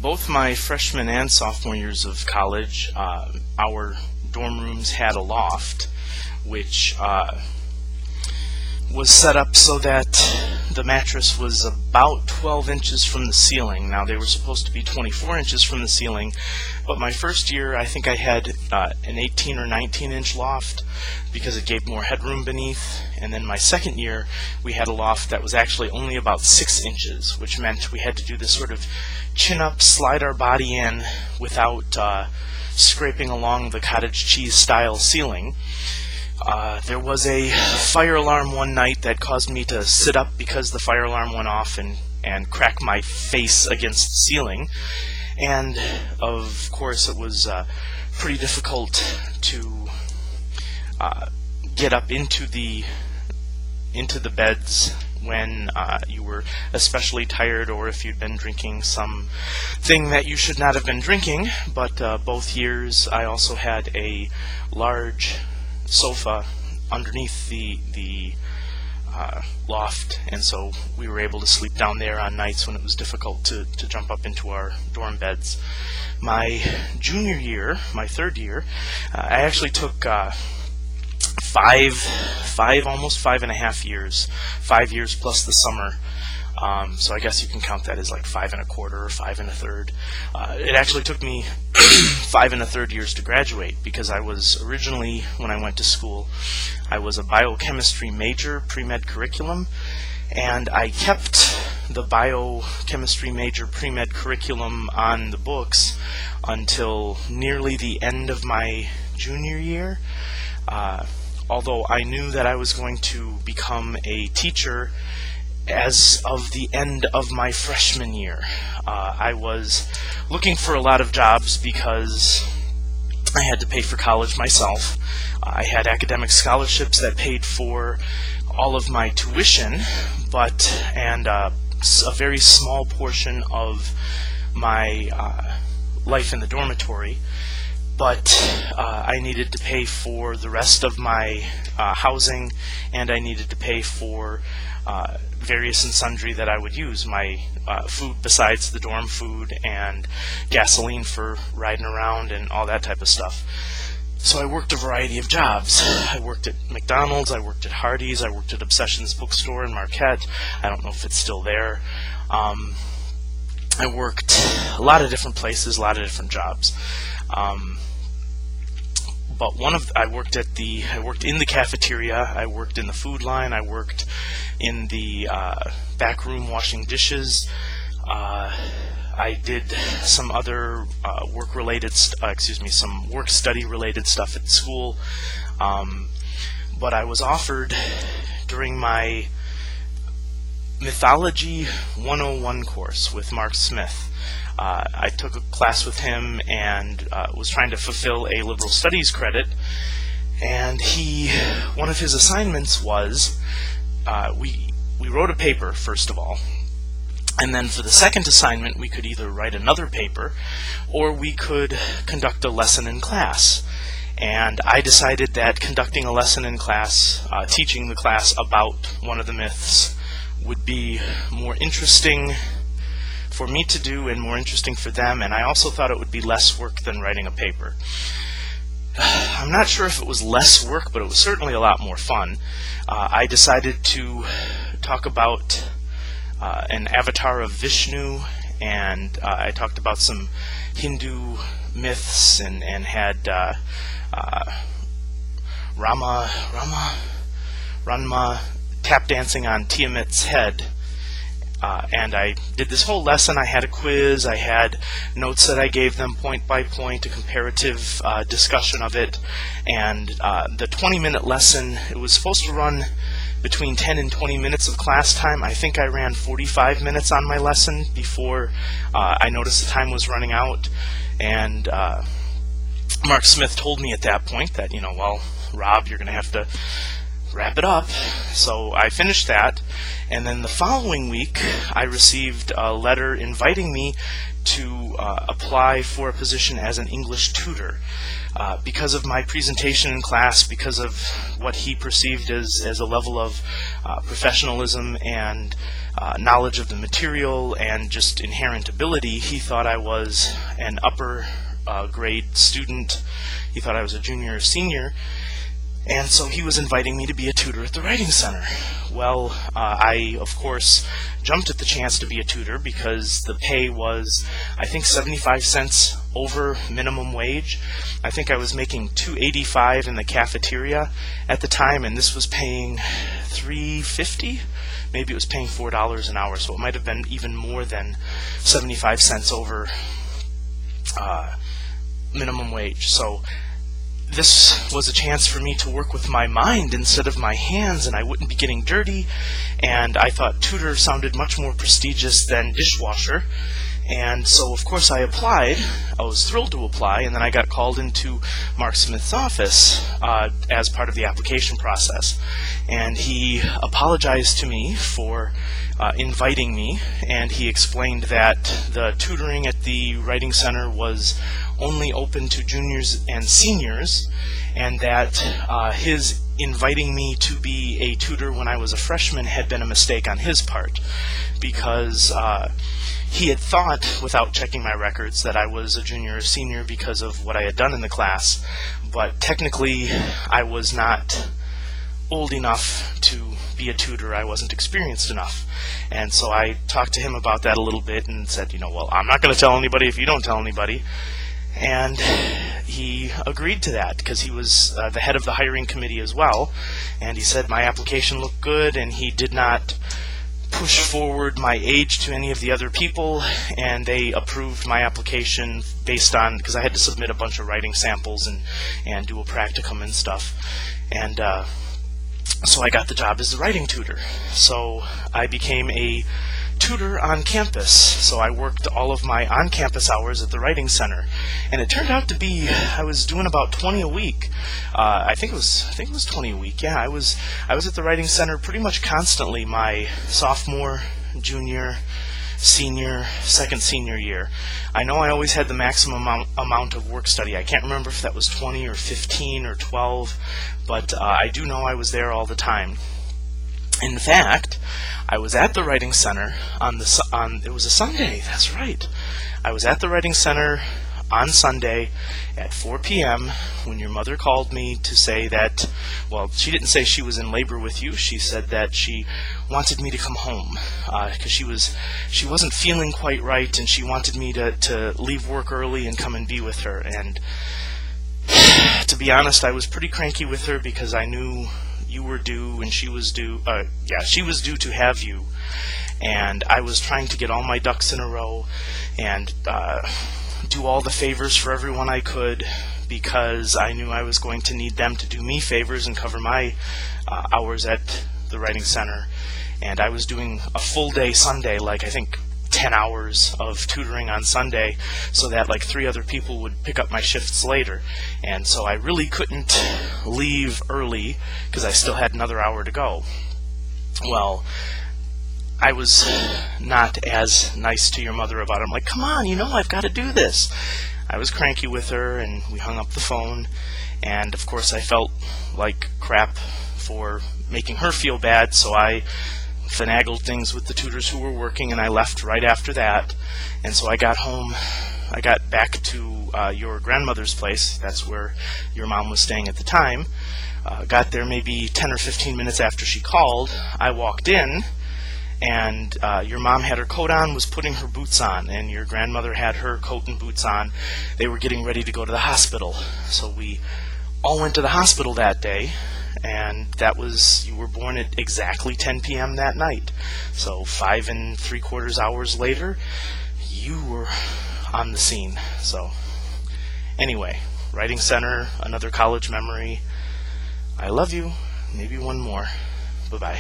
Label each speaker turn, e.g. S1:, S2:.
S1: Both my freshman and sophomore years of college, our dorm rooms had a loft, which was set up so that the mattress was about 12 inches from the ceiling. Now, they were supposed to be 24 inches from the ceiling, but my first year I think I had an 18 or 19 inch loft because it gave more headroom beneath, and then my second year we had a loft that was actually only about 6 inches, which meant we had to do this sort of chin up, slide our body in without scraping along the cottage cheese style ceiling. There was a fire alarm one night that caused me to sit up because the fire alarm went off and crack my face against the ceiling. And of course it was pretty difficult to get up into the beds when you were especially tired, or if you'd been drinking something that you should not have been drinking. But both years I also had a large sofa underneath the loft, and so we were able to sleep down there on nights when it was difficult to jump up into our dorm beds. My junior year, my third year, I actually took almost 5.5 years, 5 years plus the summer. So I guess you can count that as like 5 1/4 or 5 1/3. It actually took me 5 1/3 years to graduate, because I was originally, when I went to school, I was a biochemistry major, pre-med curriculum, and I kept the biochemistry major pre-med curriculum on the books until nearly the end of my junior year, although I knew that I was going to become a teacher as of the end of my freshman year. I was looking for a lot of jobs because I had to pay for college myself. I had academic scholarships that paid for all of my tuition, and a very small portion of my life in the dormitory. But I needed to pay for the rest of my housing, and I needed to pay for various and sundry that I would use, my food besides the dorm food, and gasoline for riding around and all that type of stuff. So I worked a variety of jobs. I worked at McDonald's, I worked at Hardee's, I worked at Obsessions Bookstore in Marquette. I don't know if it's still there. I worked a lot of different places, a lot of different jobs. But I worked in the cafeteria, I worked in the food line, I worked in the back room washing dishes. I did some other some work-study related stuff at school. But I was offered during my Mythology 101 course with Mark Smith. I took a class with him and was trying to fulfill a liberal studies credit, and one of his assignments was we wrote a paper, first of all, and then for the second assignment we could either write another paper or we could conduct a lesson in class. And I decided that conducting a lesson in class, teaching the class about one of the myths, would be more interesting for me to do and more interesting for them, and I also thought it would be less work than writing a paper. I'm not sure if it was less work, but it was certainly a lot more fun. I decided to talk about an avatar of Vishnu, and I talked about some Hindu myths and had Ranma tap dancing on Tiamat's head. And I did this whole lesson. I had a quiz, I had notes that I gave them point by point, a comparative discussion of it, and the 20-minute lesson, it was supposed to run between 10 and 20 minutes of class time. I think I ran 45 minutes on my lesson before I noticed the time was running out, and Mark Smith told me at that point that, well, Rob, you're going to have to wrap it up. So I finished that, and then the following week I received a letter inviting me to apply for a position as an English tutor. Because of my presentation in class, because of what he perceived as a level of professionalism and knowledge of the material and just inherent ability, he thought I was an upper grade student. He thought I was a junior or senior, and so he was inviting me to be a tutor at the Writing Center. Well, I, of course, jumped at the chance to be a tutor because the pay was, I think, 75 cents over minimum wage. I think I was making $2.85 in the cafeteria at the time, and this was paying $3.50. Maybe it was paying $4 an hour, so it might have been even more than 75 cents over minimum wage. So this was a chance for me to work with my mind instead of my hands, and I wouldn't be getting dirty, and I thought tutor sounded much more prestigious than dishwasher. And so, of course, I applied. I was thrilled to apply, and then I got called into Mark Smith's office as part of the application process. And he apologized to me for inviting me, and he explained that the tutoring at the Writing Center was only open to juniors and seniors, and that his inviting me to be a tutor when I was a freshman had been a mistake on his part, because he had thought, without checking my records, that I was a junior or senior because of what I had done in the class, but technically I was not old enough to be a tutor. I wasn't experienced enough. And so I talked to him about that a little bit and said, well, I'm not going to tell anybody if you don't tell anybody. And he agreed to that because he was the head of the hiring committee as well, and he said my application looked good, and he did not push forward my age to any of the other people, and they approved my application based on, because I had to submit a bunch of writing samples and do a practicum and stuff, and so I got the job as the writing tutor. So I became a tutor on campus. So I worked all of my on-campus hours at the Writing Center, and it turned out to be I was doing about 20 a week. I think it was 20 a week. Yeah, I was at the Writing Center pretty much constantly my sophomore, junior, senior, second senior year. I know I always had the maximum amount of work study. I can't remember if that was 20 or 15 or 12, but I do know I was there all the time. In fact, I was at the Writing Center it was a Sunday, that's right. I was at the Writing Center on Sunday at 4 p.m. when your mother called me to say that, well, she didn't say she was in labor with you. She said that she wanted me to come home because she wasn't feeling quite right, and she wanted me to leave work early and come and be with her. And to be honest, I was pretty cranky with her because I knew you were due and she was due to have you, and I was trying to get all my ducks in a row and do all the favors for everyone I could, because I knew I was going to need them to do me favors and cover my hours at the Writing Center. And I was doing a full day Sunday, like I think 10 hours of tutoring on Sunday, so that like 3 other people would pick up my shifts later. And so I really couldn't leave early because I still had another hour to go. Well, I was not as nice to your mother about it. I'm like, come on, I've got to do this. I was cranky with her, and we hung up the phone, and of course I felt like crap for making her feel bad, so I finagled things with the tutors who were working, and I left right after that. And so I got home, I got back to your grandmother's place. That's where your mom was staying at the time. Got there maybe 10 or 15 minutes after she called. I walked in, and your mom had her coat on, was putting her boots on, and your grandmother had her coat and boots on. They were getting ready to go to the hospital. So we all went to the hospital that day, and you were born at exactly 10 p.m. that night. So 5 3/4 hours later, you were on the scene. So anyway, Writing Center, another college memory. I love you. Maybe one more. Bye-bye.